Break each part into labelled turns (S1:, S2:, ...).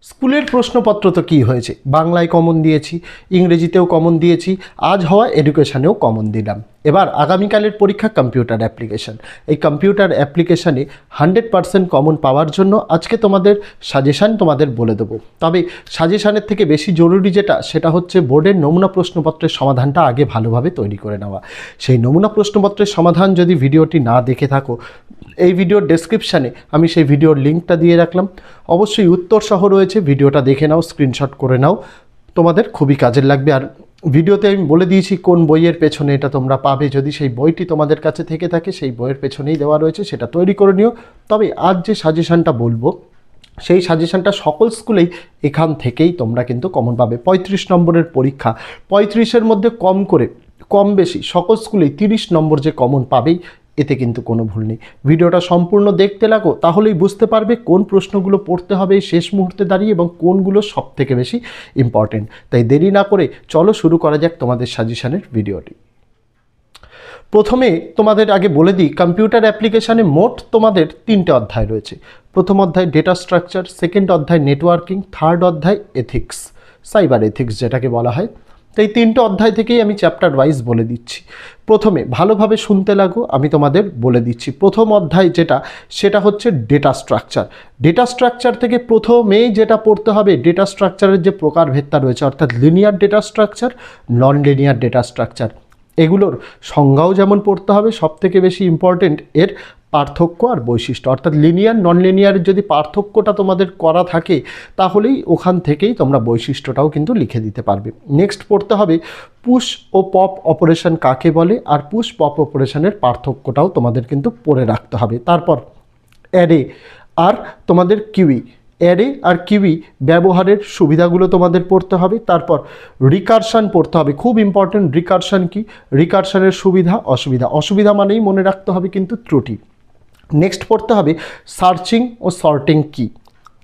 S1: স্কুলের প্রশ্নপত্র তো কী হয়েছে, বাংলায় কমন দিয়েছি, ইংরেজিতেও কমন দিয়েছি, আজ হওয়া এডুকেশানেও কমন দিলাম। এবার আগামীকালের পরীক্ষা কম্পিউটার অ্যাপ্লিকেশান। এই কম্পিউটার অ্যাপ্লিকেশানে 100% কমন পাওয়ার জন্য আজকে তোমাদের সাজেশান তোমাদের বলে দেবো। তবে সাজেশানের থেকে বেশি জরুরি যেটা, সেটা হচ্ছে বোর্ডের নমুনা প্রশ্নপত্রের সমাধানটা আগে ভালোভাবে তৈরি করে নেওয়া। সেই নমুনা প্রশ্নপত্রের সমাধান যদি ভিডিওটি না দেখে থাকো, এই ভিডিওর ডেসক্রিপশানে আমি সেই ভিডিওর লিঙ্কটা দিয়ে রাখলাম, অবশ্যই উত্তর সহ রয়েছে, ভিডিওটা দেখে নাও, স্ক্রিনশট করে নাও, তোমাদের খুবই কাজের লাগবে। আর ভিডিওতে আমি বলে দিয়েছি কোন বইয়ের পেছনে এটা তোমরা পাবে। যদি সেই বইটি তোমাদের কাছে থেকে থাকে, সেই বইয়ের পেছনেই দেওয়া রয়েছে, সেটা তৈরি করে নিও। তবে আজ যে সাজেশানটা বলবো, সেই সাজেশানটা সকল স্কুলেই এখান থেকেই তোমরা কিন্তু কমন পাবে। 35 নম্বরের পরীক্ষা, 35-এর মধ্যে কম বেশি সকল স্কুলেই 30 নম্বর যে কমন পাবেই, এতে কিন্তু কোনো ভুল নেই। ভিডিওটা সম্পূর্ণ দেখতে লাগো, তাহলেই বুঝতে পারবে কোন প্রশ্নগুলো পড়তে হবে এই শেষ মুহূর্তে দাঁড়িয়ে এবং কোনগুলো সব থেকে বেশি ইম্পর্টেন্ট। তাই দেরি না করে চলো শুরু করা যাক তোমাদের সাজেশানের ভিডিওটি। প্রথমে তোমাদের আগে বলে দিই, কম্পিউটার অ্যাপ্লিকেশানে মোট তোমাদের 3টে অধ্যায় রয়েছে। প্রথম অধ্যায় ডেটা স্ট্রাকচার, সেকেন্ড অধ্যায় নেটওয়ার্কিং, থার্ড অধ্যায় এথিক্স, সাইবার এথিক্স যেটাকে বলা হয়। তো এই 3টে অধ্যায় থেকেই আমি চ্যাপ্টার ওয়াইজ বলে দিচ্ছি। প্রথমে ভালোভাবে শুনতে লাগো, আমি তোমাদের বলে দিচ্ছি। প্রথম অধ্যায় যেটা, সেটা হচ্ছে ডেটা স্ট্রাকচার। ডেটা স্ট্রাকচার থেকে প্রথমেই যেটা পড়তে হবে, ডেটা স্ট্রাকচারের যে প্রকারভেদটা রয়েছে, অর্থাৎ linear data structure, non linear data structure, এগুলোর সংজ্ঞাও যেমন পড়তে হবে, সবথেকে বেশি ইম্পর্টেন্ট এর পার্থক্য আর বৈশিষ্ট্য। অর্থাৎ লিনিয়ার নন লিনিয়ারের যদি পার্থক্যটা তোমাদের করা থাকে, তাহলেই ওখান থেকেই তোমরা বৈশিষ্ট্যটাও কিন্তু লিখে দিতে পারবে। নেক্সট পড়তে হবে পুশ ও পপ অপারেশন কাকে বলে, আর পুশ পপ অপারেশনের পার্থক্যটাও তোমাদের কিন্তু পড়ে রাখতে হবে। তারপর অ্যারে আর তোমাদের কিউই, অ্যারে আর কিউই ব্যবহারের সুবিধাগুলো তোমাদের পড়তে হবে। তারপর রিকারশন পড়তে হবে, খুব ইম্পর্টেন্ট। রিকারশন কি, রিকারশনের সুবিধা অসুবিধা, অসুবিধা মানেই মনে রাখতে হবে কিন্তু ত্রুটি। নেক্সট পড়তে হবে সার্চিং ও সর্টিং কি,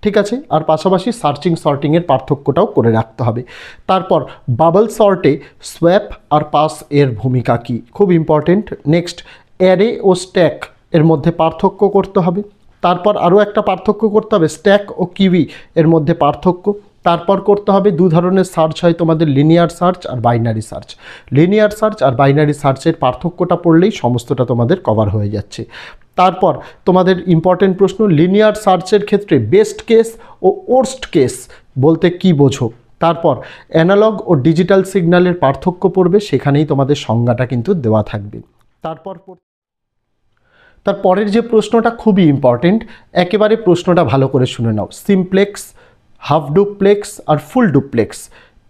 S1: ঠিক আছে, আর পাশাপাশি সার্চিং সর্টিংয়ের পার্থক্যটাও করে রাখতে হবে। তারপর বাবল সর্টে সোয়াপ আর পাস এর ভূমিকা কি, খুব ইম্পর্টেন্ট। নেক্সট অ্যারে ও স্ট্যাক এর মধ্যে পার্থক্য করতে হবে। তারপর আরও একটা পার্থক্য করতে হবে, স্ট্যাক ও কিউই এর মধ্যে পার্থক্য। তারপর করতে হবে দু ধরনের সার্চ হয় তোমাদের, লিনিয়ার সার্চ আর বাইনারি সার্চ। লিনিয়ার সার্চ আর বাইনারি সার্চের পার্থক্যটা পড়লেই সমস্তটা তোমাদের কভার হয়ে যাচ্ছে। তারপর তোমাদের ইম্পর্টেন্ট প্রশ্ন, লিনিয়ার সার্চের ক্ষেত্রে বেস্ট কেস ও ওর্স্ট কেস বলতে কি বোঝো। তারপর অ্যানালগ ও ডিজিটাল সিগন্যালের পার্থক্য পড়বে, সেখানেই তোমাদের সংজ্ঞাটা কিন্তু দেওয়া থাকবে। তারপরের যে প্রশ্নটা খুবই ইম্পর্টেন্ট, একেবারে প্রশ্নটা ভালো করে শুনে নাও। সিমপ্লেক্স, হাফ ডুপ্লেক্স আর ফুল ডুপ্লেক্স,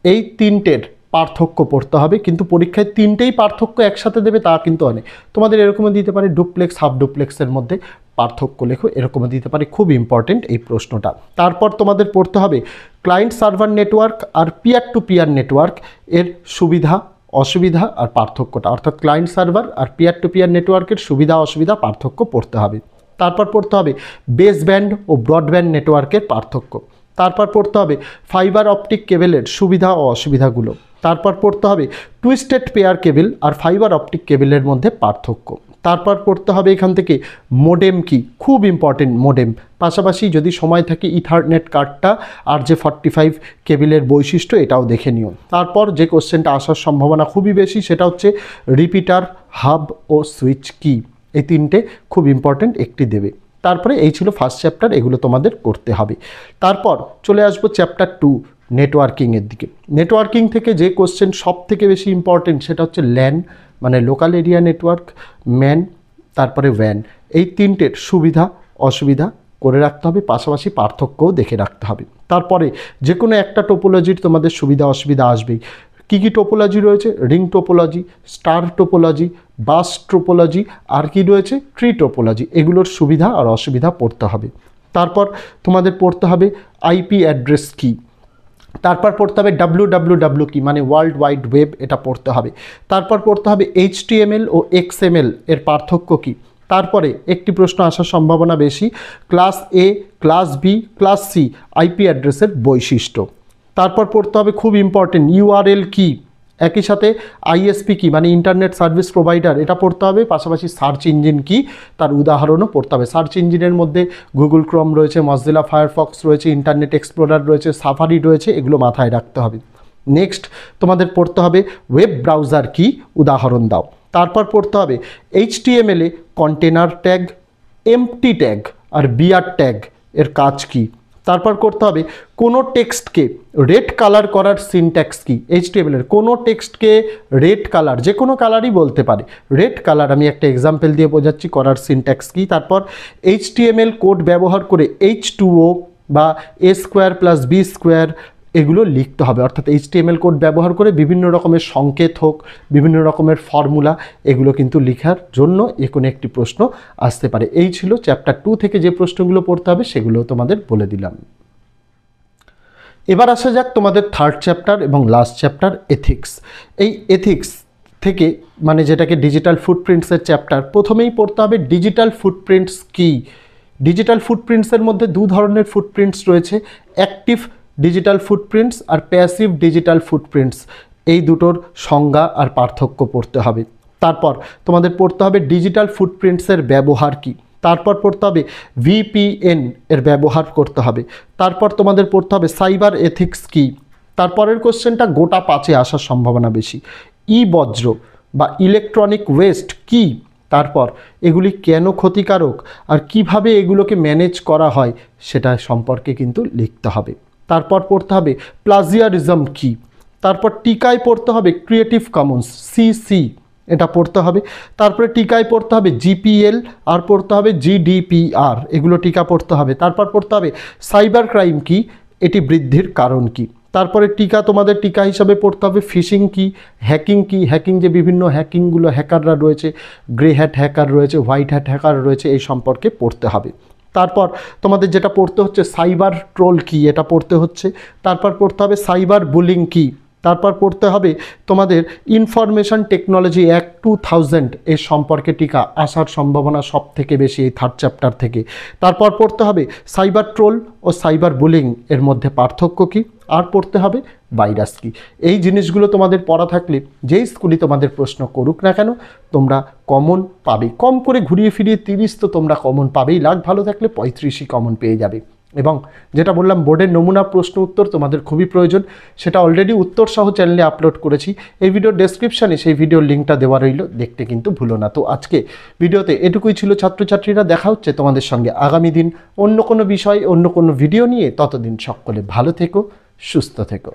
S1: এই 3টের পার্থক্য পড়তে হবে। কিন্তু পরীক্ষায় 3টেই পার্থক্য একসাথে দেবে তা কিন্তু অনেক, তোমাদের এরকমও দিতে পারে ডুপ্লেক্স হাফ ডুপ্লেক্সের মধ্যে পার্থক্য লেখো, এরকমও দিতে পারে। খুব ইম্পর্টেন্ট এই প্রশ্নটা। তারপর তোমাদের পড়তে হবে ক্লায়েন্ট সার্ভার নেটওয়ার্ক আর পিয়ার টু পিয়ার নেটওয়ার্ক এর সুবিধা অসুবিধা আর পার্থক্যটা, অর্থাৎ ক্লায়েন্ট সার্ভার আর পিয়ার টু পিয়ার নেটওয়ার্কের সুবিধা অসুবিধা পার্থক্য পড়তে হবে। তারপর পড়তে হবে বেস ব্যান্ড ও ব্রডব্যান্ড নেটওয়ার্কের পার্থক্য। তারপর পড়তে হবে ফাইবার অপটিক কেবেলের সুবিধা ও অসুবিধাগুলো। তারপর পড়তে হবে টুইস্টেড পেয়ার কেবেল আর ফাইবার অপটিক কেবেলের মধ্যে পার্থক্য। তারপর পড়তে হবে এখান থেকে মোডেম কি, খুব ইম্পর্টেন্ট মোডেম। পাশাপাশি যদি সময় থাকে ইথারনেট কার্ডটা আর যে 45 কেবিলের বৈশিষ্ট্য, এটাও দেখে নিও। তারপর যে কোশ্চেনটা আসার সম্ভাবনা খুবই বেশি, সেটা হচ্ছে রিপিটার, হাব ও সুইচ কি, এই 3টে খুব ইম্পর্টেন্ট, একটি দেবে। তারপরে এই ছিল ফার্স্ট চ্যাপ্টার, এগুলো তোমাদের করতে হবে। তারপর চলে আসবো চ্যাপ্টার 2 নেটওয়ার্কিংয়ের দিকে। নেটওয়ার্কিং থেকে যে কোশ্চেন সব থেকে বেশি ইম্পর্টেন্ট, সেটা হচ্ছে ল্যান মানে লোকাল এরিয়া নেটওয়ার্ক, ম্যান, তারপরে ওয়্যান, এই 3টের সুবিধা অসুবিধা করে রাখতে হবে, পাশাপাশি পার্থক্যও দেখে রাখতে হবে। তারপরে যে কোনো একটা টোপোলজির তোমাদের সুবিধা অসুবিধা আসবেই। কী কী টোপোলজি রয়েছে, রিং টোপোলজি, স্টার টোপোলজি, বাস টোপোলজি, আর কি রয়েছে ট্রি টোপোলজি, এগুলোর সুবিধা আর অসুবিধা পড়তে হবে। তারপর তোমাদের পড়তে হবে আইপি অ্যাড্রেস কী। তারপর পড়তে হবে WWW কি মানে ওয়ার্ল্ড ওয়াইড ওয়েব, এটা পড়তে হবে। তারপর পড়তে হবে HTML ও XML এর পার্থক্য কী। তারপরে একটি প্রশ্ন আসার সম্ভাবনা বেশি, class A, class B, class C IP অ্যাড্রেসের বৈশিষ্ট্য। তারপর পড়তে হবে খুব ইম্পর্টেন্ট URL কি, একই সাথে আইএসপি কি মানে ইন্টারনেট সার্ভিস প্রোভাইডার এটা পড়তে হবে, পাশাপাশি সার্চ ইঞ্জিন কি তার উদাহরণও পড়তে হবে। সার্চ ইঞ্জিনের মধ্যে গুগল ক্রোম রয়েছে, মজিলা ফায়ারফক্স রয়েছে, ইন্টারনেট এক্সপ্লোরার রয়েছে, সাফারি রয়েছে, এগুলো মাথায় রাখতে হবে। নেক্সট তোমাদের পড়তে হবে ওয়েব ব্রাউজার কি উদাহরণ দাও। তারপর পড়তে হবে HTML এ কন্টেনার ট্যাগ, এমটি ট্যাগ আর বিআর ট্যাগ এর কাজ কি। তারপর করতে হবে কোনো টেক্সটকে রেড কালার করার সিনট্যাক্স কি। HTML এর কোনো টেক্সটকে রেড কালার, যে কোনো কালারই বলতে পারে, রেড কালার আমি একটা এক্সাম্পল দিয়ে বোঝাচ্ছি করার সিনট্যাক্স কি। তারপর HTML কোড ব্যবহার করে H2O বা A² + B² এগুলো লিখতে হবে, অর্থাৎ HTML কোড ব্যবহার করে বিভিন্ন রকমের সংকেত হোক, বিভিন্ন রকমের ফর্মুলা, এগুলো কিন্তু লেখার জন্য কোনো একটি প্রশ্ন আসতে পারে। এই ছিল চ্যাপ্টার 2 থেকে যে প্রশ্নগুলো পড়তে হবে সেগুলো তোমাদের বলে দিলাম। এবার আসা যাক তোমাদের থার্ড চ্যাপ্টার এবং লাস্ট চ্যাপ্টার এথিক্স। এই এথিক্স থেকে মানে যেটাকে ডিজিটাল ফুটপ্রিন্টসের চ্যাপ্টার, প্রথমেই পড়তে হবে ডিজিটাল ফুটপ্রিন্টস কি। ডিজিটাল ফুটপ্রিন্টসের মধ্যে দু ধরনের ফুটপ্রিন্টস রয়েছে, অ্যাক্টিভ ডিজিটাল ফুটপ্রিন্টস আর প্যাসিভ ডিজিটাল ফুটপ্রিন্টস, এই দুটোর সংজ্ঞা আর পার্থক্য পড়তে হবে। তারপর তোমাদের পড়তে হবে ডিজিটাল ফুটপ্রিন্টসের ব্যবহার কি। তারপর পড়তে হবে VPN এর ব্যবহার করতে হবে। তারপর তোমাদের পড়তে হবে সাইবার এথিক্স কি। তারপরের কোশ্চেনটা গোটা 5-এ আসার সম্ভাবনা বেশি, বজ্র বা ইলেকট্রনিক ওয়েস্ট কি। তারপর এগুলি কেন ক্ষতিকারক আর কিভাবে এগুলোকে ম্যানেজ করা হয় সেটা সম্পর্কে কিন্তু লিখতে হবে। তারপর পড়তে হবে প্লাজিয়ারিজম কি। তারপর টিকায় পড়তে হবে ক্রিয়েটিভ কমন্স CC, এটা পড়তে হবে। তারপরে টিকায় পড়তে হবে GPL আর পড়তে হবে GDPR, এগুলো টিকা পড়তে হবে। তারপর পড়তে হবে সাইবার ক্রাইম কি, এটি বৃদ্ধির কারণ কি। তারপরে টিকা তোমাদের টিকা হিসাবে পড়তে হবে ফিশিং কি, হ্যাকিং কি, হ্যাকিং যে বিভিন্ন হ্যাকিংগুলো হ্যাকাররা রয়েছে, গ্রে হ্যাট হ্যাকার রয়েছে, হোয়াইট হ্যাট হ্যাকার রয়েছে, এই সম্পর্কে পড়তে হবে। তারপর তোমাদের যেটা পড়তে হচ্ছে সাইবার ট্রোল কি, এটা পড়তে হচ্ছে। তারপর পড়তে হবে সাইবার বুলিং কি। তারপর পড়তে হবে তোমাদের ইনফরমেশন টেকনোলজি অ্যাক্ট 2000 এর সম্পর্কে টিকা আসার সম্ভাবনা সব থেকে বেশি এই থার্ড চ্যাপ্টার থেকে। তারপর পড়তে হবে সাইবার ট্রোল ও সাইবার বুলিং এর মধ্যে পার্থক্য কী, আর পড়তে হবে ভাইরাস কি। এই জিনিসগুলো তোমাদের পড়া থাকলে যেই স্কুলই তোমাদের প্রশ্ন করুক না কেন তোমরা কমন পাবে, কম করে ঘুরিয়ে ফিরিয়ে 30 তো তোমরা কমন পাবেই, লাখ ভালো থাকলে 35ই কমন পেয়ে যাবে। এবং যেটা বললাম বোর্ডের নমুনা প্রশ্ন উত্তর তোমাদের খুবই প্রয়োজন, সেটা অলরেডি উত্তর সহ চ্যানেলে আপলোড করেছি, এই ভিডিওর ডেসক্রিপশানে সেই ভিডিওর লিঙ্কটা দেওয়া রইল, দেখতে কিন্তু ভুলো না। তো আজকে ভিডিওতে এটুকুই ছিল ছাত্রছাত্রীরা, দেখা হচ্ছে তোমাদের সঙ্গে আগামী দিন অন্য কোনো বিষয় অন্য কোনো ভিডিও নিয়ে। ততদিন সকলে ভালো থেকো, সুস্থ থেকো।